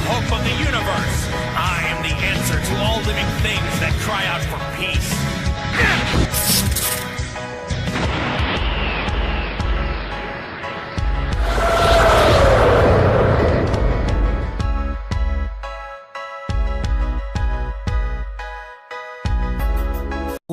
hope of the universe. I am the answer to all living things that cry out for peace.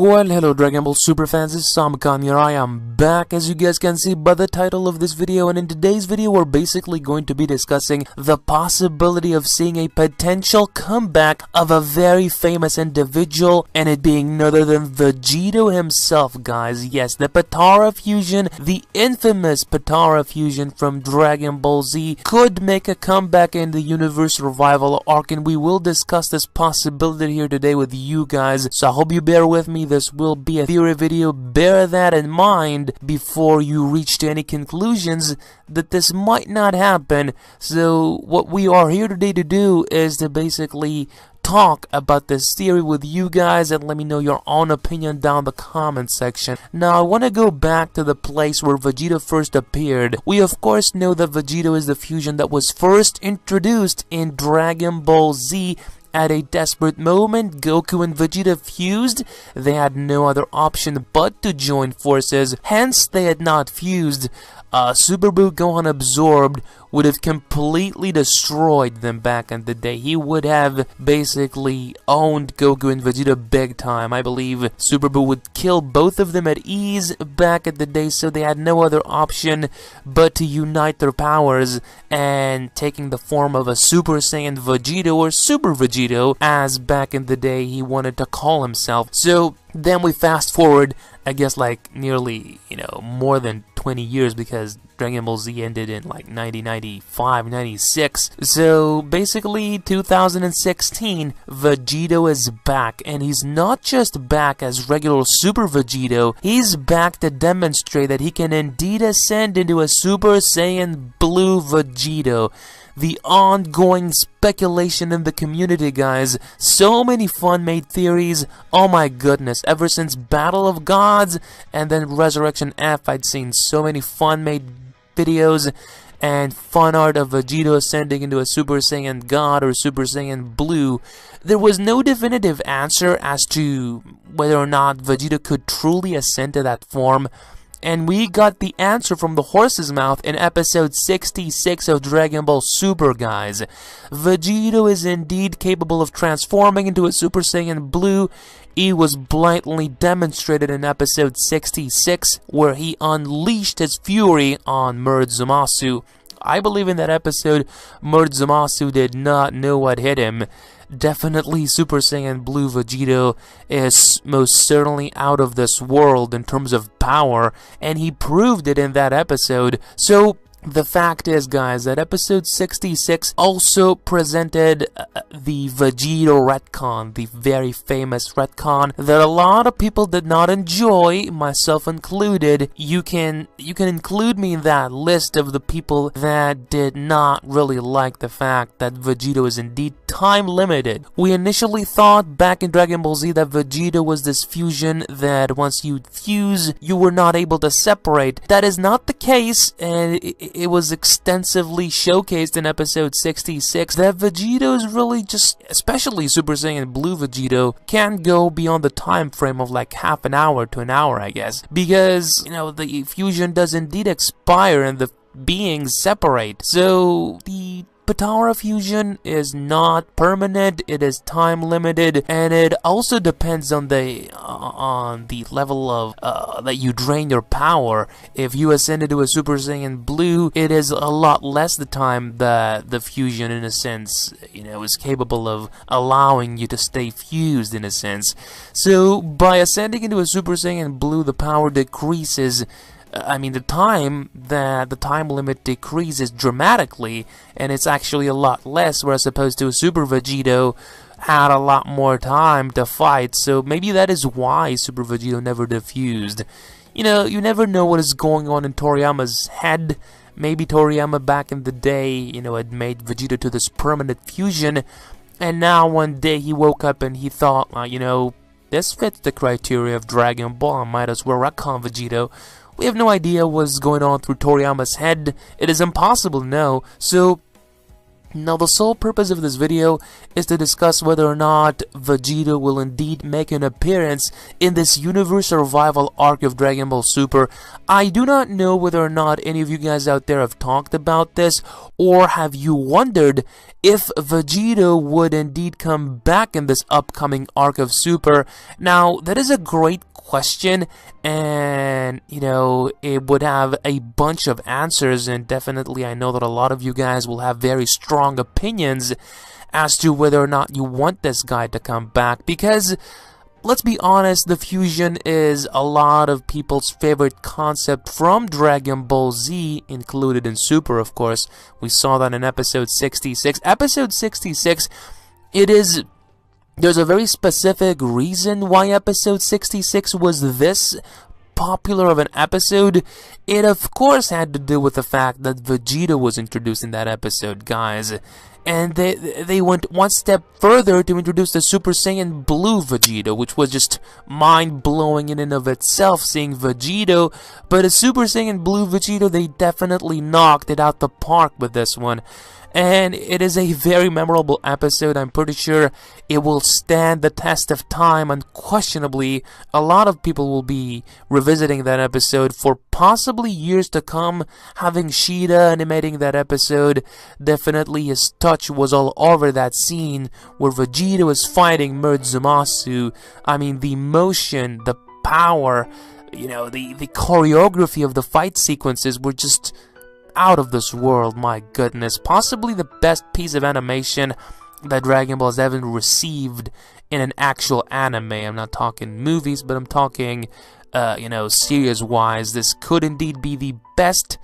Well, hello Dragon Ball Super fans, it's Samkan here. I am back, as you guys can see by the title of this video, and in today's video we're basically going to be discussing the possibility of seeing a potential comeback of a very famous individual, and it being none other than Vegito himself, guys. Yes, the Potara fusion, the infamous Potara fusion from Dragon Ball Z, could make a comeback in the universe revival arc, and we will discuss this possibility here today with you guys, so I hope you bear with me. This will be a theory video. Bear that in mind before you reach to any conclusions that this might not happen. So what we are here today to do is to basically talk about this theory with you guys, and let me know your own opinion down the comment section. Now I want to go back to the place where Vegito first appeared. We of course know that Vegito is the fusion that was first introduced in Dragon Ball Z. At a desperate moment, Goku and Vegeta fused. They had no other option but to join forces, hence they had not fused. Super Gohan absorbed would have completely destroyed them back in the day. He would have basically owned Goku and Vegeta big time. I believe Super would kill both of them at ease back in the day, so they had no other option but to unite their powers, and taking the form of a Super Saiyan Vegito, or Super Vegito, as back in the day he wanted to call himself. So then we fast forward, I guess, like nearly, more than 20 years, because Dragon Ball Z ended in like 1995, 96. So basically 2016, Vegito is back, and he's not just back as regular Super Vegito, he's back to demonstrate that he can indeed ascend into a Super Saiyan Blue Vegito. The ongoing speculation in the community, guys. So many fan-made theories. Oh my goodness. Ever since Battle of Gods and then Resurrection F, I'd seen so many fan-made videos and fan art of Vegito ascending into a Super Saiyan God or Super Saiyan Blue. There was no definitive answer as to whether or not Vegito could truly ascend to that form. And we got the answer from the horse's mouth in episode 66 of Dragon Ball Super, guys. Vegito is indeed capable of transforming into a Super Saiyan Blue. It was blatantly demonstrated in episode 66, where he unleashed his fury on Zamasu. I believe in that episode, Zamasu did not know what hit him. Definitely Super Saiyan Blue Vegito is most certainly out of this world in terms of power, and he proved it in that episode. So the fact is, guys, that episode 66 also presented the Vegito retcon, the very famous retcon that a lot of people did not enjoy, myself included. You can include me in that list of the people that did not really like the fact that Vegito is indeed time limited. We initially thought back in Dragon Ball Z that Vegito was this fusion that once you fuse, you were not able to separate. That is not the case, and it was extensively showcased in episode 66 that Vegito is really just, especially Super Saiyan Blue Vegito, can't go beyond the time frame of like half an hour to an hour, I guess, because the fusion does indeed expire and the beings separate. So the Potara fusion is not permanent, it is time limited, and it also depends on the level of that you drain your power. If you ascend into a Super Saiyan Blue, it is a lot less the time that the fusion, in a sense, is capable of allowing you to stay fused, in a sense. So by ascending into a Super Saiyan Blue, the power decreases. The time limit decreases dramatically, and it's actually a lot less, whereas opposed to a Super Vegito had a lot more time to fight. So maybe that is why Super Vegito never diffused. You never know what is going on in Toriyama's head. Maybe Toriyama back in the day, had made Vegito to this permanent fusion, and now one day he woke up and he thought, this fits the criteria of Dragon Ball, I might as well retcon Vegito. We have no idea what's going on through Toriyama's head. It is impossible to know. So Now, the sole purpose of this video is to discuss whether or not Vegito will indeed make an appearance in this universe survival arc of Dragon Ball Super. I do not know whether or not any of you guys out there have talked about this, or have you wondered if Vegito would indeed come back in this upcoming arc of Super. Now, that is a great question, and you know, it would have a bunch of answers, and definitely I know that a lot of you guys will have very strong opinions as to whether or not you want this guy to come back, because let's be honest, the fusion is a lot of people's favorite concept from Dragon Ball Z, included in Super, of course. We saw that in episode 66. Episode 66, there's a very specific reason why episode 66 was this popular of an episode. It of course had to do with the fact that Vegito was introduced in that episode, guys. And they went one step further to introduce the Super Saiyan Blue Vegito, which was just mind-blowing in and of itself, seeing Vegito. But a Super Saiyan Blue Vegito, they definitely knocked it out the park with this one. And it is a very memorable episode. I'm pretty sure it will stand the test of time. Unquestionably, a lot of people will be revisiting that episode for possibly years to come. Having Shida animating that episode, definitely his touch was all over that scene where Vegito is fighting Murzumasu. I mean, the motion, the power, you know, the choreography of the fight sequences were just out of this world. My goodness, possibly the best piece of animation that Dragon Ball has ever received in an actual anime. I'm not talking movies, but I'm talking, you know, series-wise. This could indeed be the best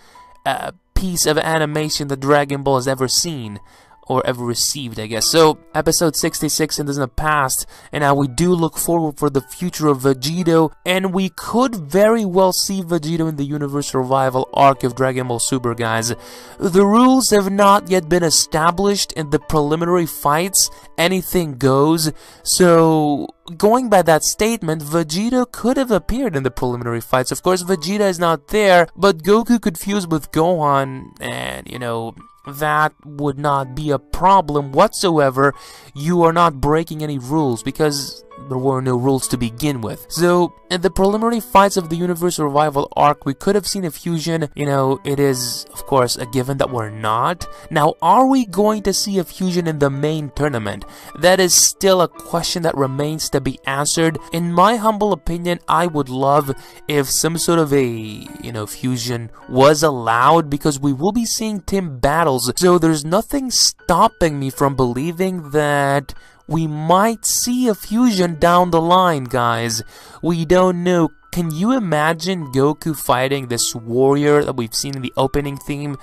piece of animation that Dragon Ball has ever seen, or ever received, I guess. So, episode 66 is in the past, and now we do look forward for the future of Vegito, and we could very well see Vegito in the universe survival arc of Dragon Ball Super, guys. The rules have not yet been established in the preliminary fights. Anything goes. So, going by that statement, Vegito could have appeared in the preliminary fights. Of course, Vegeta is not there, but Goku could fuse with Gohan, and, you know, that would not be a problem whatsoever. You are not breaking any rules, because there were no rules to begin with. So, in the preliminary fights of the universe survival arc, we could have seen a fusion. You know, it is, of course, a given that we're not. Now, are we going to see a fusion in the main tournament? That is still a question that remains to be answered. In my humble opinion, I would love if some sort of a, you know, fusion was allowed, because we will be seeing team battles. So, there's nothing stopping me from believing that we might see a fusion down the line, guys. We don't know. Can you imagine Goku fighting this warrior that we've seen in the opening theme?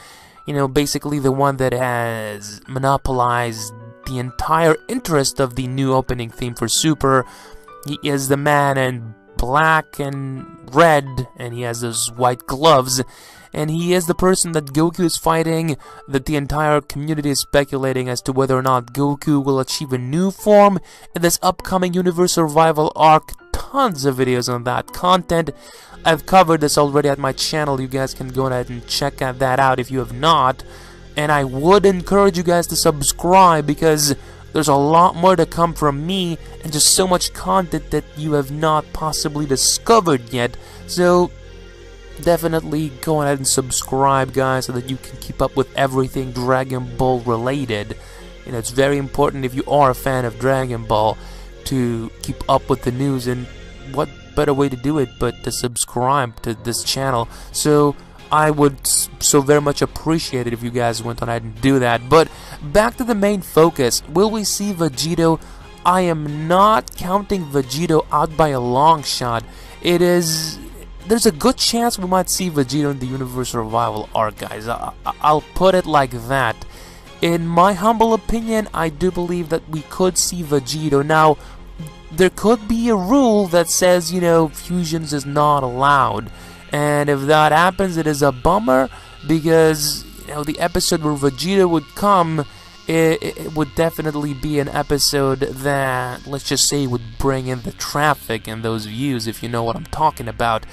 You know, basically the one that has monopolized the entire interest of the new opening theme for Super. He is the man in black and red, and he has those white gloves. And he is the person that Goku is fighting, that the entire community is speculating as to whether or not Goku will achieve a new form in this upcoming universe survival arc. Tons of videos on that content. I've covered this already at my channel. You guys can go ahead and check that out if you have not. And I would encourage you guys to subscribe, because there's a lot more to come from me, and just so much content that you have not possibly discovered yet. So definitely go ahead and subscribe, guys, so that you can keep up with everything Dragon Ball related. You know, it's very important, if you are a fan of Dragon Ball, to keep up with the news, and what better way to do it but to subscribe to this channel. So I would so very much appreciate it if you guys went on ahead and do that. But back to the main focus. Will we see Vegito? I am not counting Vegito out by a long shot. There's a good chance we might see Vegito in the universe survival arc, guys. I'll put it like that. In my humble opinion, I do believe that we could see Vegito. Now, there could be a rule that says, you know, fusions is not allowed. And if that happens, it is a bummer, because, you know, the episode where Vegito would come, it would definitely be an episode that, let's just say, would bring in the traffic and those views, if you know what I'm talking about.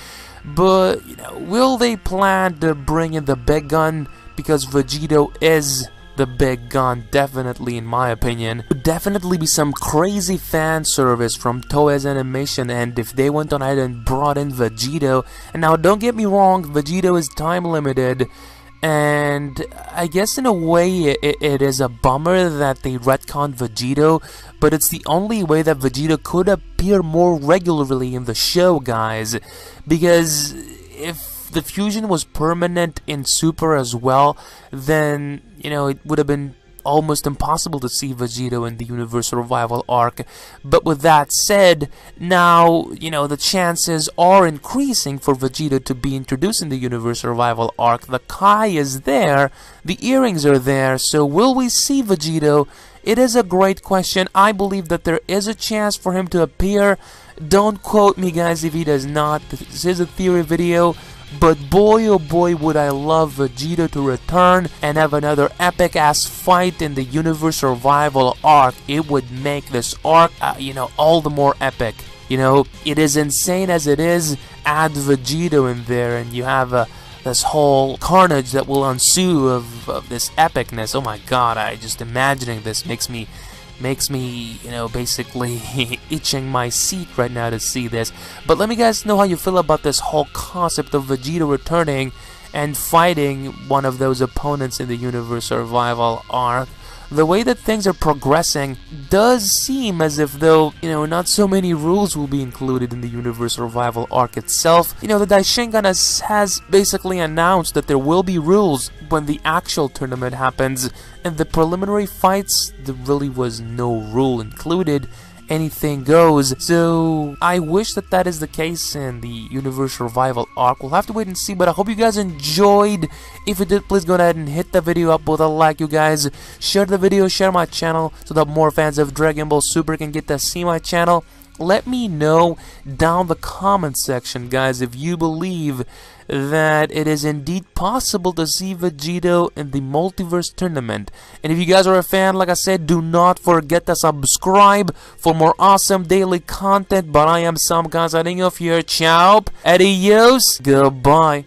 But, you know, will they plan to bring in the big gun, because Vegito is the big gun, definitely, in my opinion. Would definitely be some crazy fan service from Toei's animation, and if they went on ahead and brought in Vegito. And now, don't get me wrong, Vegito is time limited, and I guess in a way it is a bummer that they retconned Vegito, but it's the only way that Vegito could appear more regularly in the show, guys, because if the fusion was permanent in Super as well, then, you know, it would have been almost impossible to see Vegito in the Universal Revival arc. But with that said, now, you know, the chances are increasing for Vegito to be introduced in the Universal Revival arc. The Kai is there, the earrings are there, so will we see Vegito? It is a great question. I believe that there is a chance for him to appear. Don't quote me, guys, if he does not. This is a theory video. But boy, oh boy, would I love Vegito to return and have another epic-ass fight in the Universal Revival arc. It would make this arc, you know, all the more epic. You know, it is insane as it is. Add Vegito in there and you have this whole carnage that will ensue of this epicness. Oh my god, I just imagining this makes me, you know, basically itching my seat right now to see this. But let me guys know how you feel about this whole concept of Vegito returning and fighting one of those opponents in the Universal Revival arc. The way that things are progressing does seem as if though, you know, not so many rules will be included in the Universal Revival arc itself. You know, the Daishingan has basically announced that there will be rules when the actual tournament happens, and the preliminary fights, there really was no rule included. Anything goes. So I wish that that is the case in the Universal Revival arc. We'll have to wait and see, but I hope you guys enjoyed. If you did, please go ahead and hit the video up with a like, you guys. Share the video, share my channel so that more fans of Dragon Ball Super can get to see my channel. Let me know down the comment section, guys, if you believe that it is indeed possible to see Vegito in the Multiverse tournament. And if you guys are a fan, like I said, do not forget to subscribe for more awesome daily content. But I am Sam, guys, signing off here. Ciao, adios, goodbye.